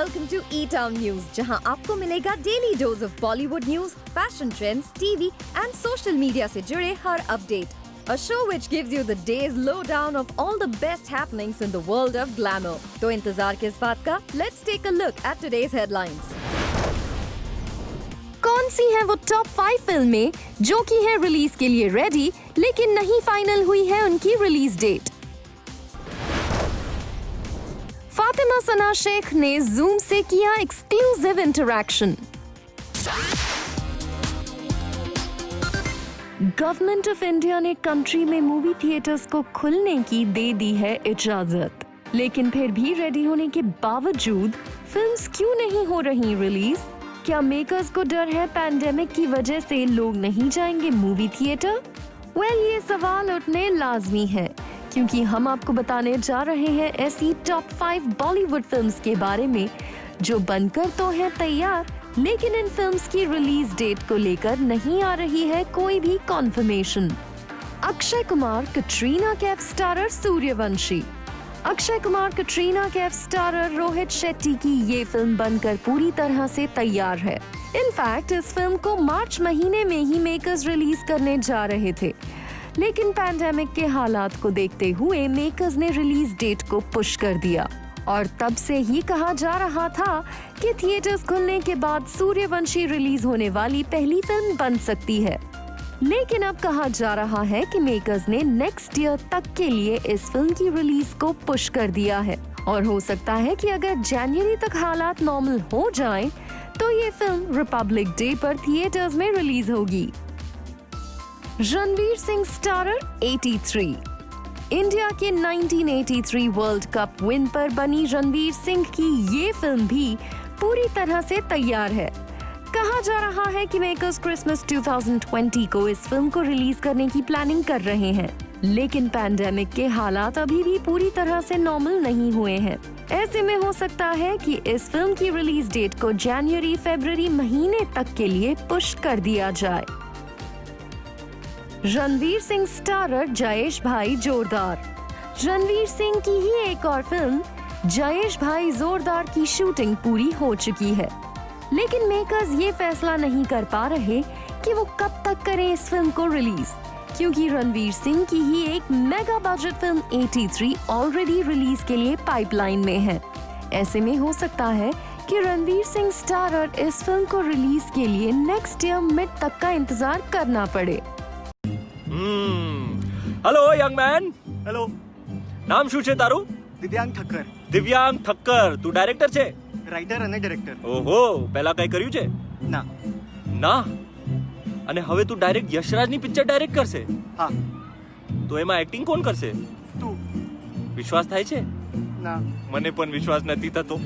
Welcome to E-Town News, जहां आपको मिलेगा daily dose of Bollywood news, fashion trends, TV and social media से जुड़े हर update. A show which gives you the day's lowdown of all the best happenings in the world of glamour. तो इंतजार किस बात का? Let's take a look at today's headlines. कौन सी है वो टॉप 5 फिल्में जो की है रिलीज के लिए रेडी, लेकिन नहीं फाइनल हुई है उनकी रिलीज डेट? फातिमा सना शेख ने जूम से किया exclusive interaction. Government of India ने कंट्री में मूवी थिएटर्स को खुलने की दे दी है इजाजत, लेकिन फिर भी रेडी होने के बावजूद फिल्म्स क्यों नहीं हो रही रिलीज? क्या मेकर्स को डर है पैंडेमिक की वजह से लोग नहीं जाएंगे मूवी थिएटर? ये सवाल उठने लाजमी है, क्योंकि हम आपको बताने जा रहे हैं ऐसी टॉप 5 बॉलीवुड फिल्म्स के बारे में जो बनकर तो है तैयार, लेकिन इन फिल्म्स की रिलीज डेट को लेकर नहीं आ रही है कोई भी conformation. Akshay Kumar Katrina Kaif starrer Suryavanshi. Akshay Kumar Katrina Kaif starrer Rohit Shetty की ये फिल्म बनकर पूरी तरह से तैयार है. इनफैक्ट इस फिल्म को मार्च महीने में ही मेकर्स रिलीज करने जा रहे थे, लेकिन पैंडेमिक के हालात को देखते हुए मेकर्स ने रिलीज डेट को पुश कर दिया और तब से ही कहा जा रहा था कि थिएटर्स खुलने के बाद सूर्यवंशी रिलीज होने वाली पहली फिल्म बन सकती है. लेकिन अब कहा जा रहा है कि मेकर्स ने नेक्स्ट ईयर तक के लिए इस फिल्म की रिलीज को पुश कर दिया है और हो सकता है कि अगर जनवरी तक हालात नॉर्मल हो जाएं, तो ये फिल्म रिपब्लिक डे पर थिएटर्स में रिलीज होगी. रणवीर सिंह स्टारर 83. इंडिया के 1983 वर्ल्ड कप विन पर बनी रणवीर सिंह की ये फिल्म भी पूरी तरह से तैयार है. कहा जा रहा है कि मेकर्स क्रिसमस 2020 को इस फिल्म को रिलीज करने की प्लानिंग कर रहे हैं, लेकिन पैंडेमिक के हालात अभी भी पूरी तरह से नॉर्मल नहीं हुए हैं. ऐसे में हो सकता है कि इस फिल्म की रिलीज डेट को जनवरी-फरवरी महीने तक के लिए पुश कर दिया जाए. रणवीर सिंह स्टारर जयेश भाई जोरदार. रणवीर सिंह की ही एक और फिल्म जयेश भाई जोरदार की शूटिंग पूरी हो चुकी है, लेकिन मेकर्स ये फैसला नहीं कर पा रहे कि वो कब तक करें इस फिल्म को रिलीज, क्योंकि रणवीर सिंह की ही एक mega budget film 83 already release के लिए पाइपलाइन में है. ऐसे में हो सकता है कि रणवीर सिंह स्टारर इस फिल्म को रिलीज के लिए नेक्स्ट ईयर मिड तक का इंतजार करना पड़े. Hello young man. હેલો. નામ શું છે તારું? દિવ્યાંગ ઠક્કર. દિવ્યાંગ ઠક્કર. તું ડાયરેક્ટર છે? રાઇટર અને ડિરેક્ટર. ઓહો, પહેલા કઈ કર્યું છે? ના. ના. અને હવે તું ડાયરેક્ટ યશરાજની પિક્ચર ડાયરેક્ટ કરશે? હા. તો એમાં એક્ટિંગ કોણ કરશે? તું. વિશ્વાસ થાય છે? ના. મને પણ વિશ્વાસ નથી થતો.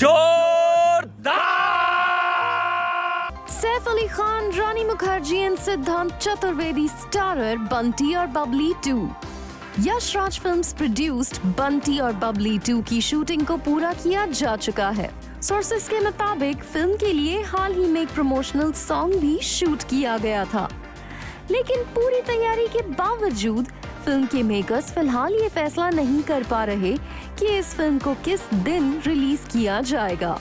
જોરદાર! सैफ अली खान, रानी मुखर्जी एंड सिद्धांत चतुर्वेदी स्टारर बंटी और बबली 2. यश राज फिल्म्स प्रोड्यूस्ड बंटी और बबली 2 की शूटिंग को पूरा किया जा चुका है. सोर्सेस के मुताबिक फिल्म के लिए हाल ही में एक प्रमोशनल सॉन्ग भी शूट किया गया था, लेकिन पूरी तैयारी के बावजूद फिल्म के मेकर्स फिलहाल ये फैसला नहीं कर पा रहे कि इस फिल्म को किस दिन रिलीज किया जाएगा.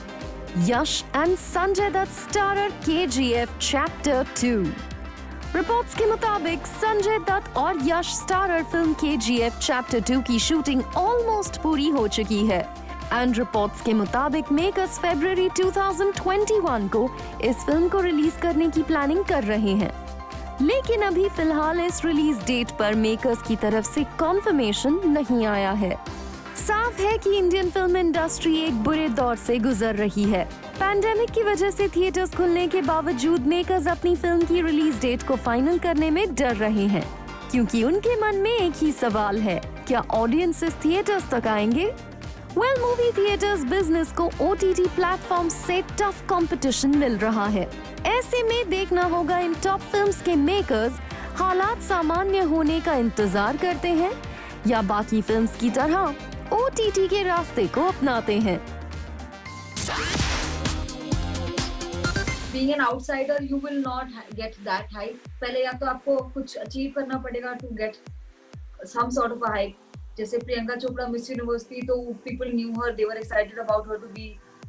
Yash and Sanjay Dutt starrer KGF chapter 2. Reports के मुताबिक संजय दत्त और Yash starrer film KGF chapter 2 की शूटिंग ऑलमोस्ट पूरी हो चुकी है एंड रिपोर्ट्स के मुताबिक मेकर्स फरवरी 2021 को इस फिल्म को रिलीज करने की प्लानिंग कर रहे हैं, लेकिन अभी फिलहाल इस रिलीज डेट पर मेकर्स की तरफ से कॉन्फर्मेशन नहीं आया है. साफ है कि इंडियन फिल्म इंडस्ट्री एक बुरे दौर से गुजर रही है. पैंडेमिक की वजह से थिएटर्स खुलने के बावजूद मेकर्स अपनी फिल्म की रिलीज डेट को फाइनल करने में डर रहे हैं, क्योंकि उनके मन में एक ही सवाल है, क्या ऑडियंसेस थिएटर्स तक आएंगे? मूवी थिएटर्स बिजनेस को OTT प्लेटफॉर्म से टफ कंपटीशन मिल रहा है. ऐसे में देखना होगा इन टॉप फिल्म्स के मेकर्स हालात सामान्य होने का इंतजार करते हैं या बाकी फिल्म्स की तरह OTT के रास्ते को अपनाते हैं. Being an outsider, you will not get that hype. पहले या तो आपको कुछ अचीव करना पड़ेगा to get some sort of a hype. जैसे प्रियंका चोपड़ा मिस यूनिवर्स थी तो people knew her, they were excited about her to be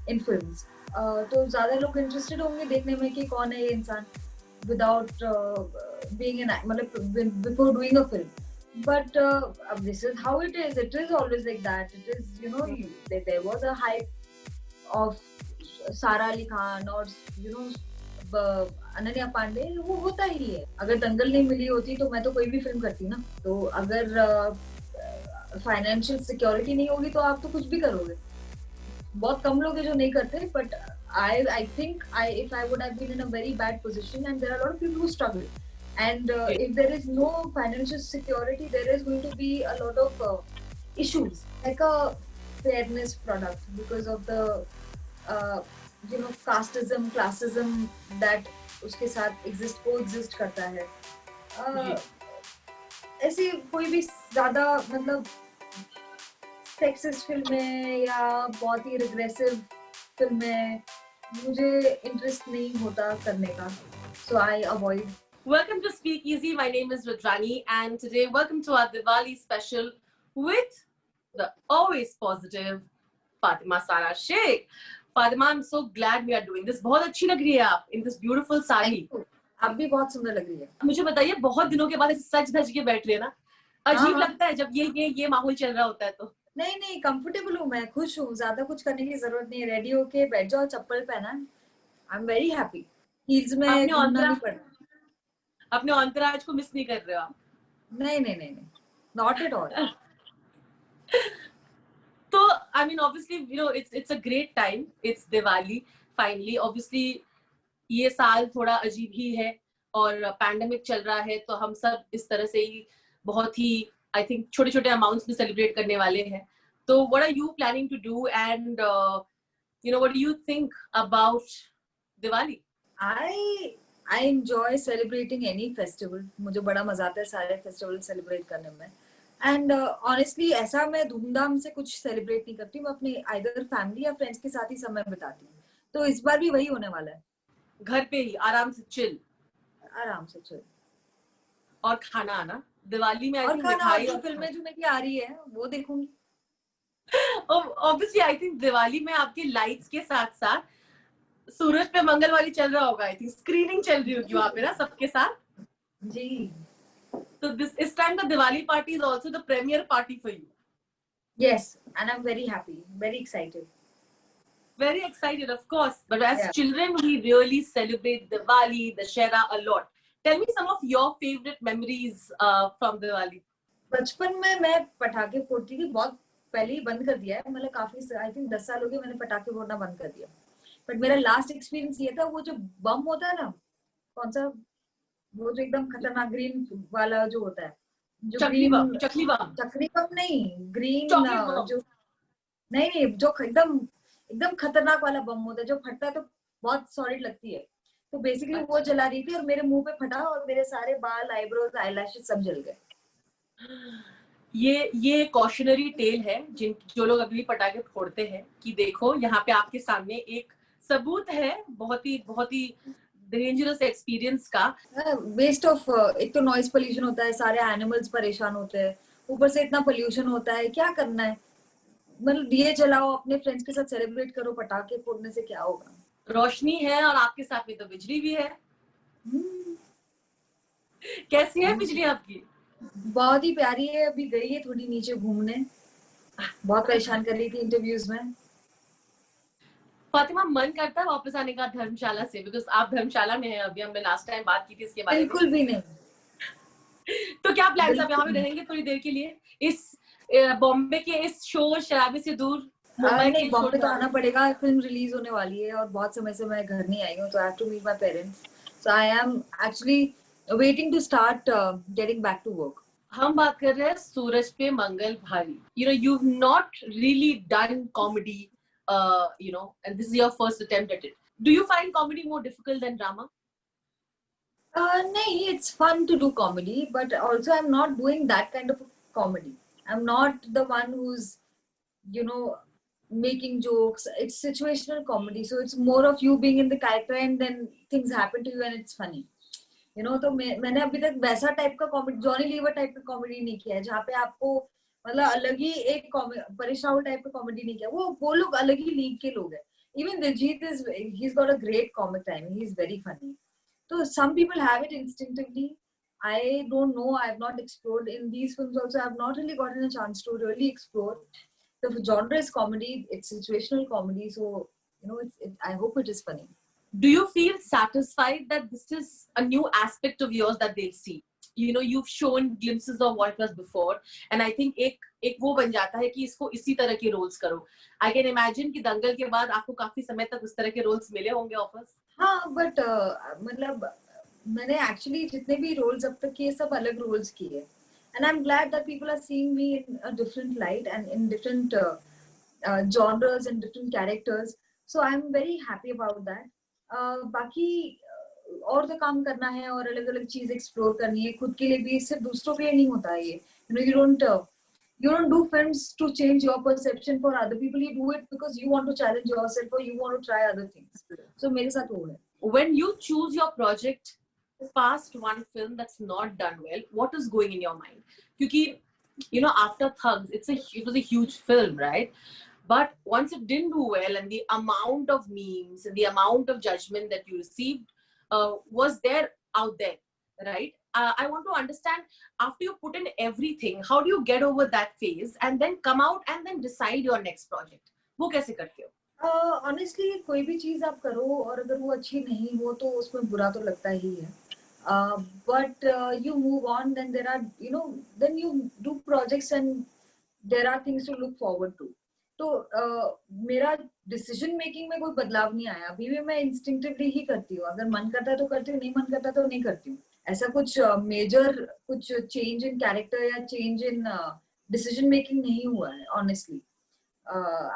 in films. तो ज़्यादा लोग interested होंगे देखने में कि कौन है ये इंसान without being an मतलब before doing a film. But this is how it is. It is always like that. It is, you know, there was a hype of Sara Ali Khan or you know Ananya Pandey, वो होता ही है. अगर दंगल नहीं मिली होती तो मैं तो कोई भी फिल्म करती ना. तो अगर फाइनेंशियल सिक्योरिटी नहीं होगी तो आप तो कुछ भी करोगे. बहुत कम लोग हैं जो नहीं करते, but I think if I would have been in a very bad position, and there are a lot of people who struggle, and if there is no financial security, there is going to be a lot of issues, like a fairness product, because of the you know casteism, classism that उसके साथ coexist करता है. ऐसी कोई भी ज्यादा मतलब sexist फिल्में या बहुत ही रिग्रेसिव फिल्में मुझे इंटरेस्ट नहीं होता करने का, so I avoid. Welcome to Speak Easy. My name is Rudrani, and today welcome to our Diwali special with the always positive Fatima Sara Sheikh. Fatima, I'm so glad we are doing this. बहुत अच्छी लग रही है आप in this beautiful sari. आप भी बहुत सुंदर लग रही है. मुझे बताइए, बहुत दिनों के बाद ऐसे सज धज के बैठ रही है ना, अजीब लगता है जब ये माहौल चल रहा होता है तो. नहीं कंफर्टेबल हूँ मैं, खुश हूँ, ज्यादा कुछ करने की जरूरत नहीं है. रेडी होके बैठ जाओ, चप्पल पहना, I am very happy. Heels में घूमना नहीं पड़ता. अपने अंतराज को मिस नहीं कर रहे हो आप? नहीं, नॉट एट ऑल. तो I mean obviously you know it's a great time. It's Diwali finally. Obviously ये साल थोड़ा अजीब ही है और पैंडेमिक चल रहा है, तो हम सब इस तरह से ही बहुत ही I think छोटे-छोटे अमाउंट्स में सेलिब्रेट करने वाले हैं. तो what are you planning to do, and you know what do you think about Diwali? I enjoy celebrating any festival. मुझे बड़ा मजा आता है सारे फेस्टिवल सेलिब्रेट करने में. एंड ऑनेस्टली ऐसा मैं धूमधाम से कुछ सेलिब्रेट नहीं करती. मैं अपने आइदर फैमिली या फ्रेंड्स के साथ ही समय बिताती हूँ. तो इस बार भी वही होने वाला है. घर पे ही आराम से चिल. और खाना आना दिवाली में. और मिठाई और फिल्में जो मेरी आ रही है वो देखूंगी. Obviously I think दिवाली में आपके लाइट्स के साथ साथ सूरज पे मंगल वाली चल रहा होगा. आई थिंक स्क्रीनिंग चल रही होगी वहाँ पे ना सबके साथ. जी. So this time the Diwali party is also the premiere party for you. Yes, and I'm very happy, very excited. Very excited, of course. But as children, we really celebrate Diwali, Dussehra a lot. Tell me some of your favorite memories from Diwali. बचपन में मैं पटाखे फोड़ती थी. बहुत पहले ही बंद कर दिया है. मतलब काफी आई थिंक 10 साल हो गए मैंने पटाखे फोड़ना बंद कर दिया. बट मेरा लास्ट एक्सपीरियंस ये था, वो जो बम होता है ना, कौन सा, वो जो एकदम खतरनाक ग्रीन वाला जो होता है, जो चकली बम नहीं, ग्रीन जो नहीं जो एकदम खतरनाक वाला बम होता है जो फटता है तो बहुत सॉलिड लगती है. तो बेसिकली वो जला रही थी और मेरे मुंह पे फटा और मेरे सारे बाल, आईब्रोज, आईलैशेस सब जल गए. ये कॉशनरी टेल है जो लोग अभी पटाखे फोड़ते हैं कि देखो यहाँ पे आपके सामने एक सबूत है बहुत ही डेंजरस एक्सपीरियंस का. वेस्ट ऑफ, एक तो नॉइज पोल्यूशन होता है, सारे एनिमल्स परेशान होते हैं, ऊपर से इतना पोल्यूशन होता है. क्या करना है, मतलब दिए जलाओ, अपने फ्रेंड्स के साथ सेलिब्रेट करो. पटाखे फोड़ने से क्या होगा? रोशनी है और आपके साथ में तो बिजली भी है. कैसी है बिजली आपकी? बहुत ही प्यारी है. अभी गई है थोड़ी नीचे घूमने, बहुत परेशान कर रही थी इंटरव्यूज में. फातिमा, मन करता है वापस आने का धर्मशाला से? बिकॉज आप धर्मशाला में हैं अभी, हमने लास्ट टाइम बात की थी इसके बारे में. बिल्कुल भी नहीं. तो क्या प्लान है, यहाँ पे रहेंगे थोड़ी देर के लिए इस बॉम्बे के इस शोर शराबे से दूर? नहीं, बॉम्बे तो आना पड़ेगा. फिल्म रिलीज होने वाली है और बहुत समय से मैं घर नहीं आई हूँ, तो I have to meet my parents. So I am actually waiting to start getting back to work. हम बात कर रहे हैं Suraj Pe Mangal Bhari. You know, you have not really done comedy, you know, and this is your first attempt at it. Do you find comedy more difficult than drama? No, it's fun to do comedy, but also I'm not doing that kind of comedy. I'm not the one who's, you know, making jokes. It's situational comedy, so it's more of you being in the character and then things happen to you and it's funny. You know, तो मैंने अभी तक वैसा type का comedy, Johnny liver type का comedy नहीं किया है जहाँ पे आपको मतलब अलग ही एक परेश रावल टाइप का कॉमेडी नहीं किया. वो लोग अलग ही लीग के लोग हैं. Even Diljit he's got a great comic timing. He's very funny. So some people have it instinctively. I don't know. I have not explored in these films. Also, I have not really gotten a chance to really explore. The genre is comedy. It's situational comedy. So I hope it is funny. Do you feel satisfied that this is a new aspect of yours that they'll see? You know, you've shown glimpses of what was before, and I think एक वो बन जाता है कि इसको इसी तरह के रोल्स करो. I can imagine कि दंगल के बाद आपको काफी समय तक उस तरह के रोल्स मिले होंगे ऑफर्स. हाँ, but मतलब मैंने एक्चुअली जितने भी रोल्स अब तक किए सब अलग रोल्स किए, and I'm glad that people are seeing me in a different light and in different genres and different characters. So I'm very happy about that. बाकी और तो काम करना है और अलग अलग चीज एक्सप्लोर करनी है खुद के लिए भी, सिर्फ दूसरों के लिए नहीं होता है ये. You don't do films to change your perception for other people. You do it because you want to challenge yourself or you want to try other things. So मेरे साथ वो है. When you choose your project past one film that's not done well, what is going in your mind? Because, you know, after Thugs, it was a huge film, right? But once it didn't do well, and the amount of memes and the amount of judgment that you received was there out there, right? I want to understand, after you put in everything, how do you get over that phase and then come out and then decide your next project? वो कैसे करते हो? Honestly, कोई भी चीज आप करो और अगर वो अच्छी नहीं हो तो उसमें बुरा तो लगता ही है. But you move on, then there are, then you do projects and there are things to look forward to. तो मेरा डिसीजन मेकिंग में कोई बदलाव नहीं आया. अभी भी मैं इंस्टिंक्टिवली ही करती हूँ. अगर मन करता है तो करती हूँ, नहीं मन करता तो नहीं करती हूँ. ऐसा कुछ मेजर कुछ चेंज इन कैरेक्टर या चेंज इन डिसीजन मेकिंग नहीं हुआ है, honestly.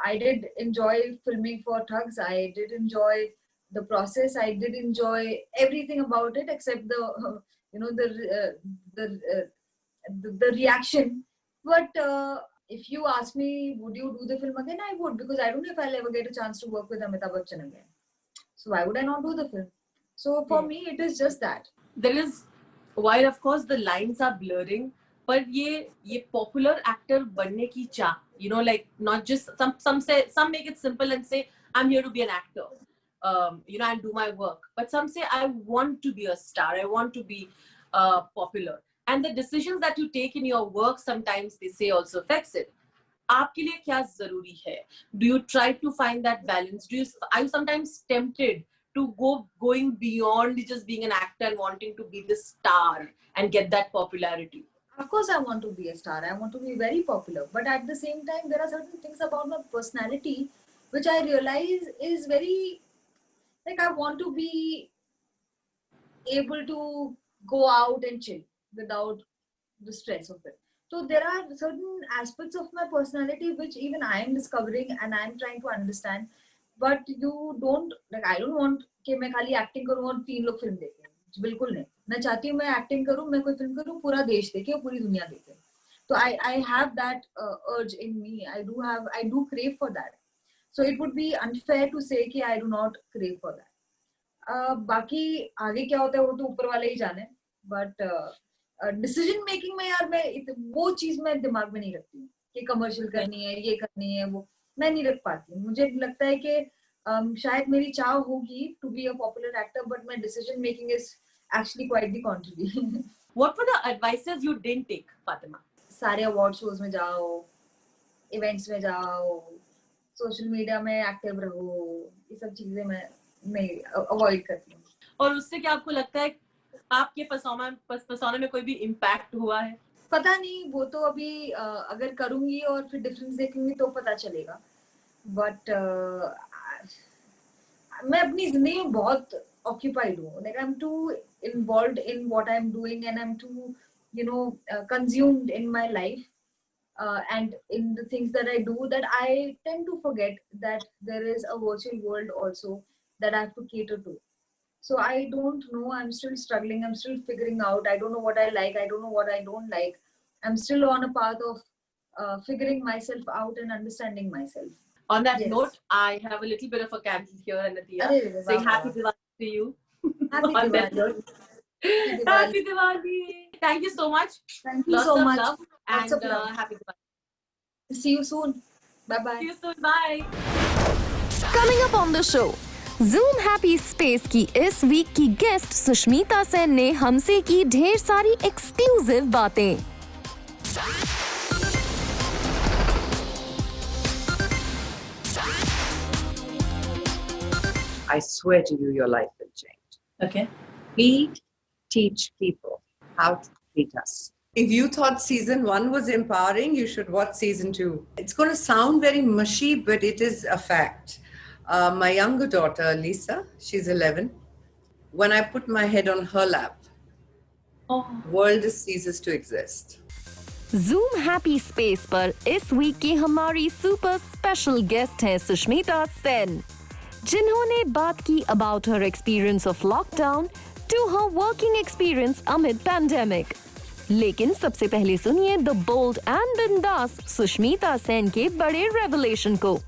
I did enjoy filming for Thugs. I did enjoy the process. I did enjoy everything about it except the reaction. But if you ask me, would you do the film again? I would, because I don't know if I'll ever get a chance to work with Amitabh Bachchan again. So why would I not do the film? So for me, it is just that. There is, while of course the lines are blurring, but ये popular actor बनने की चाह, you know, like not just some make it simple and say I'm here to be an actor, and do my work. But some say I want to be a star, I want to be popular, and the decisions that you take in your work sometimes they say also affects it. आपके लिए क्या जरूरी है? Do you try to find that balance? Are you sometimes tempted to going beyond just being an actor and wanting to be the star and get that popularity? Of course, I want to be a star. I want to be very popular. But at the same time, there are certain things about my personality which I realize is very, like, I want to be able to go out and chill without the stress of it. So there are certain aspects of my personality which even I am discovering and I am trying to understand. But you don't, like, I don't want कि मैं खाली acting करूँ और 3 लोग film देखें. बिल्कुल नहीं. मैं चाहती हूँ मैं एक्टिंग करूँ, मैं कोई फिल्म करूँ, पूरा देश देखे, पूरी दुनिया देखे. तो I have that urge in me. I do crave for that. So it would be unfair to say कि I do not crave for that. बाकी आगे क्या होता है वो तो ऊपर वाले ही जाने. But decision making में यार मैं वो चीज मैं दिमाग में नहीं रखती हूँ कि कमर्शियल करनी है, ये करनी है, वो मैं नहीं रख पाती. मुझे लगता है कि शायद मेरी चाह होगी to be a popular actor, but my decision making is actually quite the contrary. What were the advices you didn't take, Fatima? सारे अवार्ड शोज में जाओ, इवेंट्स में जाओ, सोशल मीडिया में एक्टिव रहो, ये सब चीजें मैं अवॉइड करती हूँ. और उससे क्या आपको लगता है आपके पर्सोना में कोई भी इम्पैक्ट हुआ है? पता नहीं, वो तो अभी अगर करूंगी और फिर डिफरेंस देखूंगी तो पता चलेगा. बट मैं अपनी जिंदगी में बहुत occupied हूँ. Like I'm too involved in what I'm doing and I'm too, consumed in my life and in the things that I do, that I tend to forget that there is a virtual world also that I have to cater to. So I don't know. I'm still struggling. I'm still figuring out. I don't know what I like. I don't know what I don't like. I'm still on a path of figuring myself out and understanding myself. On that Yes. note, I have a little bit of a candle here, Anatia, saying happy Diwali to you. Happy On that Diwali. note, Happy Diwali. happy Diwali. Thank you so much. Thank you Lots so of much. love Lots and of love. happy Diwali. See you soon. Bye bye. See you soon. Bye. Coming up on the show, Zoom Happy Space की इस week की guest Sushmita Sen ने हमसे की ढेर सारी exclusive बातें। I swear to you, your life will change. Okay. We teach people how to treat us. If you thought season 1 was empowering, you should watch season 2. It's going to sound very mushy, but it is a fact. My younger daughter, Lisa, she's 11. When I put my head on her lap, world ceases to exist. Zoom Happy Space पर इस week की हमारी super special guest हैं सुष्मिता सेन, जिन्होंने बात की about her experience of lockdown to her working experience amid pandemic. लेकिन सबसे पहले सुनिए द बोल्ड एंड बिंदास सुष्मिता सेन के बड़े रेवलेशन को.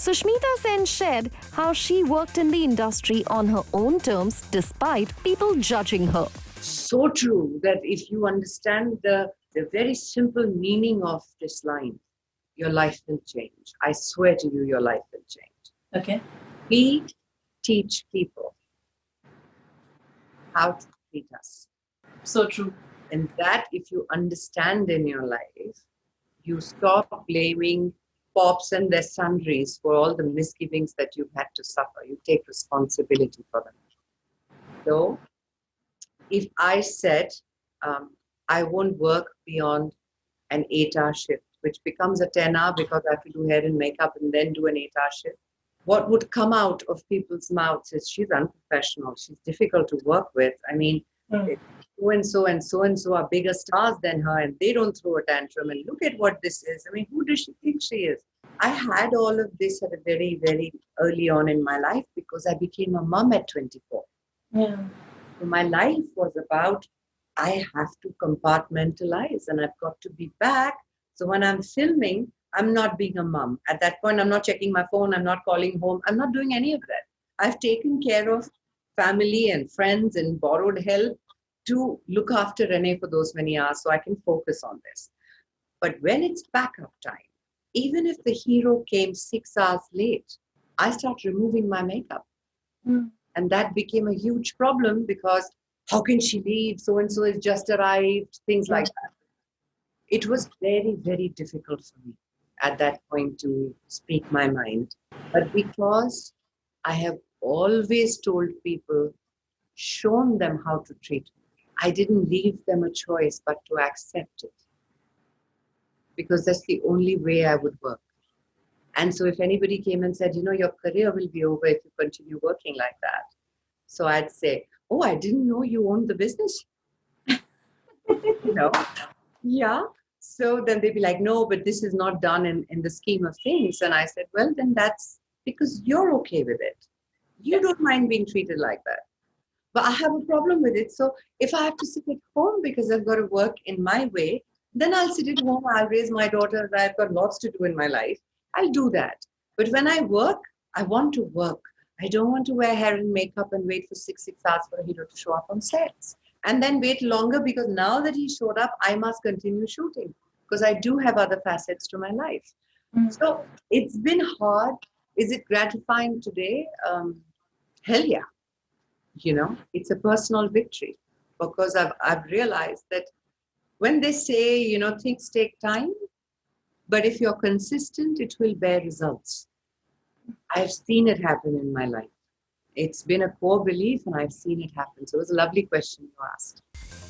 Sushmita Sen shared how she worked in the industry on her own terms despite people judging her. So true that if you understand the very simple meaning of this line, your life will change. I swear to you, your life will change. Okay. We teach people how to treat us. So true. And that if you understand in your life, you stop blaming pops and their sundries for all the misgivings that you've had to suffer. You take responsibility for them. So if I said, I won't work beyond an 8-hour shift, which becomes a 10-hour because I have to do hair and makeup and then do an 8-hour shift, what would come out of people's mouths is she's unprofessional, she's difficult to work with. I mean, so and so are bigger stars than her and they don't throw a tantrum, and look at what this is. I mean, who does she think she is? I had all of this at a very, very early on in my life because I became a mom at 24. Yeah. So my life was about, I have to compartmentalize and I've got to be back. So when I'm filming, I'm not being a mom. At that point, I'm not checking my phone, I'm not calling home, I'm not doing any of that. I've taken care of family and friends and borrowed help to look after Renee for those many hours so I can focus on this. But when it's backup time, even if the hero came 6 hours late, I start removing my makeup. And that became a huge problem because how can she leave? So-and-so has just arrived, things like that. It was very, very difficult for me at that point to speak my mind. But because I have always told people, shown them how to treat me, I didn't leave them a choice but to accept it. Because that's the only way I would work. And so if anybody came and said, you know, your career will be over if you continue working like that. So I'd say, oh, I didn't know you owned the business. You know? Yeah. So then they'd be like, no, but this is not done in the scheme of things. And I said, well, then that's because you're okay with it. You don't mind being treated like that. But I have a problem with it. So if I have to sit at home because I've got to work in my way, then I'll sit at home, I'll raise my daughter, I've got lots to do in my life. I'll do that. But when I work, I want to work. I don't want to wear hair and makeup and wait for 6 hours for a hero to show up on sets. And then wait longer because now that he showed up, I must continue shooting because I do have other facets to my life. So it's been hard. Is it gratifying today? Hell yeah. You know, it's a personal victory because I've realized that when they say, you know, things take time, but if you're consistent, it will bear results. I've seen it happen in my life. It's been a core belief and I've seen it happen. So it was a lovely question you asked.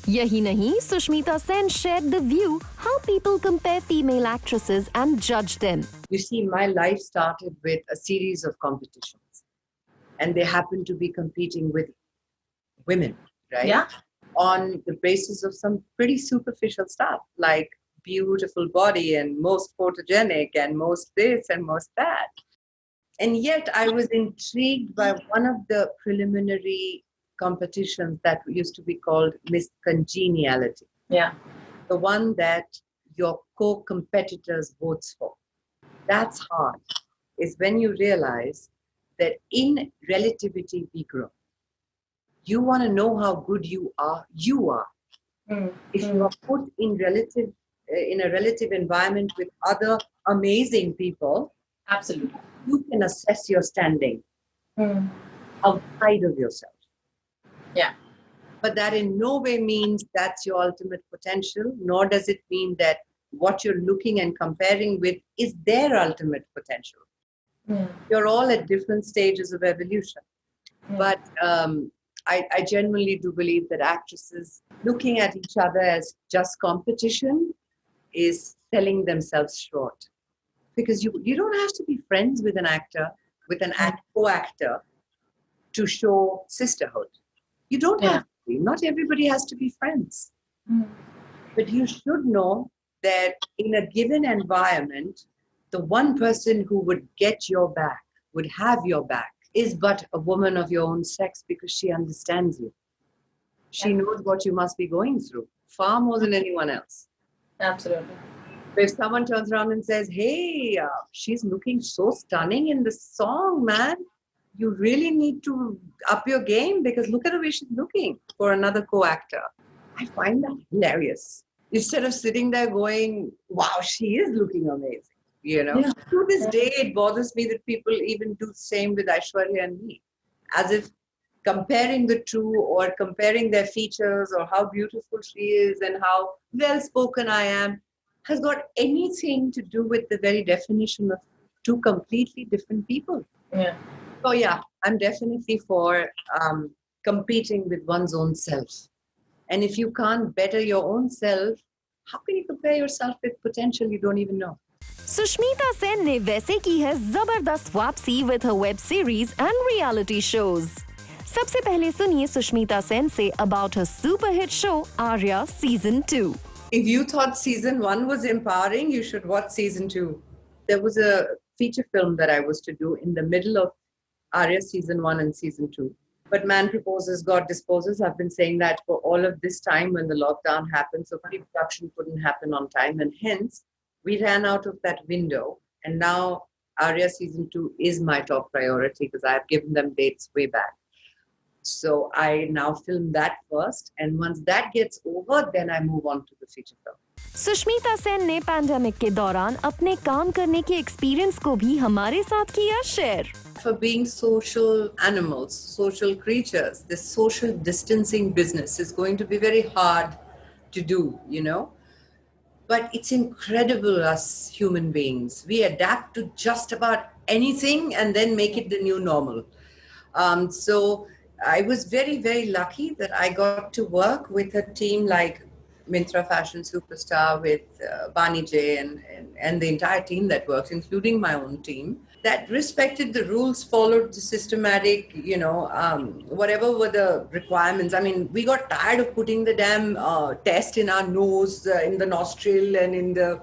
यही नहीं, Sushmita Sen shared the view how people compare female actresses and judge them. You see, my life started with a series of competitions and they happened to be competing with women, right? Yeah. On the basis of some pretty superficial stuff like beautiful body and most photogenic and most this and most that. And yet I was intrigued by one of the preliminary competitions that used to be called Miss Congeniality. Yeah. The one that your co-competitors votes for. That's hard, is when you realize that in relativity we grow. You want to know how good you are, you are. If you are put in a relative environment with other amazing people, Absolutely. You can assess your standing outside of yourself. Yeah. But that in no way means that's your ultimate potential, nor does it mean that what you're looking and comparing with is their ultimate potential. You're all at different stages of evolution. But I genuinely do believe that actresses looking at each other as just competition is selling themselves short. Because you don't have to be friends with an actor, with an co-actor to show sisterhood. You don't have to be. Not everybody has to be friends. But you should know that in a given environment, the one person who would get your back, would have your back, is but a woman of your own sex because she understands you. She knows what you must be going through far more than anyone else. Absolutely. If someone turns around and says, hey, she's looking so stunning in the song, man, you really need to up your game because look at the way she's looking for another co-actor. I find that hilarious. Instead of sitting there going, wow, she is looking amazing. You know, to this day, it bothers me that people even do the same with Aishwarya and me, as if comparing the two or comparing their features or how beautiful she is and how well spoken I am has got anything to do with the very definition of two completely different people. Yeah. So yeah, I'm definitely for competing with one's own self. And if you can't better your own self, how can you compare yourself with potential you don't even know? Sushmita Sen ने वैसे की है जबरदस्त वापसी with her web series and reality shows. सबसे पहले सुनिए Sushmita Sen say about her superhit show Arya season 2। If you thought season 1 was empowering, you should watch season 2. There was a feature film that I was to do in the middle of Arya season 1 and season 2. But man proposes, God disposes. I've been saying that for all of this time when the lockdown happened. So pre-production couldn't happen on time. And hence, we ran out of that window. And now Arya season 2 is my top priority because I have given them dates way back. So I now film that first. And once that gets over, then I move on to the feature film. Sushmita Sen ने pandemic के दौरान अपने काम करने के experience को भी हमारे साथ किया share. For being social animals, social creatures, this social distancing business is going to be very hard to do, you know. But it's incredible, us human beings. We adapt to just about anything and then make it the new normal. So I was very, very lucky that I got to work with a team like Myntra Fashion Superstar, with Bani J and the entire team that works, including my own team, that respected the rules, followed the systematic, you know, whatever were the requirements. I mean, we got tired of putting the damn test in our nose, in the nostril and in the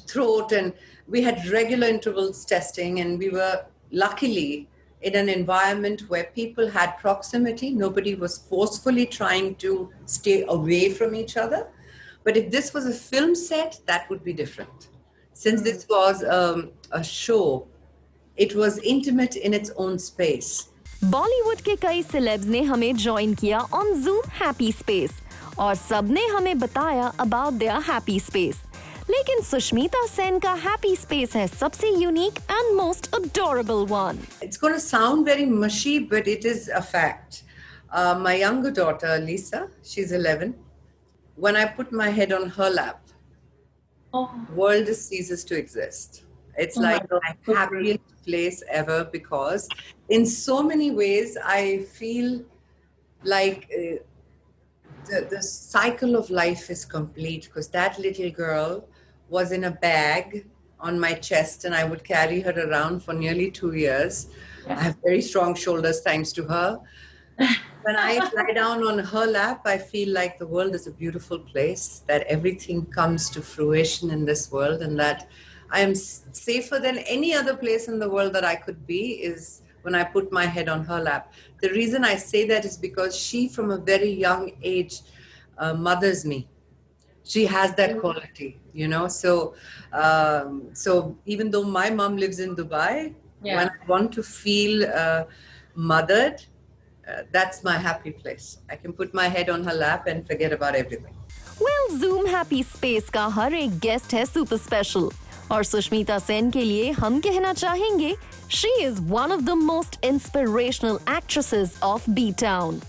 throat. And we had regular intervals testing, and we were luckily in an environment where people had proximity. Nobody was forcefully trying to stay away from each other. But if this was a film set, that would be different. Since this was a show, it was intimate in its own space. Bollywood के कई celebs ने हमें join किया on zoom happy space और सबने हमें बताया about their happy space. लेकिन सुष्मिता सेन का हैप्पी स्पेस है सबसे unique and most adorable one. It's going to sound very mushy, but it is a fact. My younger daughter, Lisa, she's 11. When I put my head on her lap, the world ceases to exist. It's like the happiest place ever because in so many ways, I feel like the cycle of life is complete because that little girl was in a bag on my chest and I would carry her around for nearly 2 years. I have very strong shoulders thanks to her. When I lie down on her lap, I feel like the world is a beautiful place, that everything comes to fruition in this world, and that I am safer than any other place in the world that I could be is when I put my head on her lap. The reason I say that is because she, from a very young age, mothers me. She has that quality, you know. So even though my mom lives in Dubai, when I want to feel mothered, that's my happy place. I can put my head on her lap and forget about everything. Well, Zoom Happy Space का हर एक guest है super special. और सुष्मिता सेन के लिए हम कहना चाहेंगे, she is one of the most inspirational actresses of B town.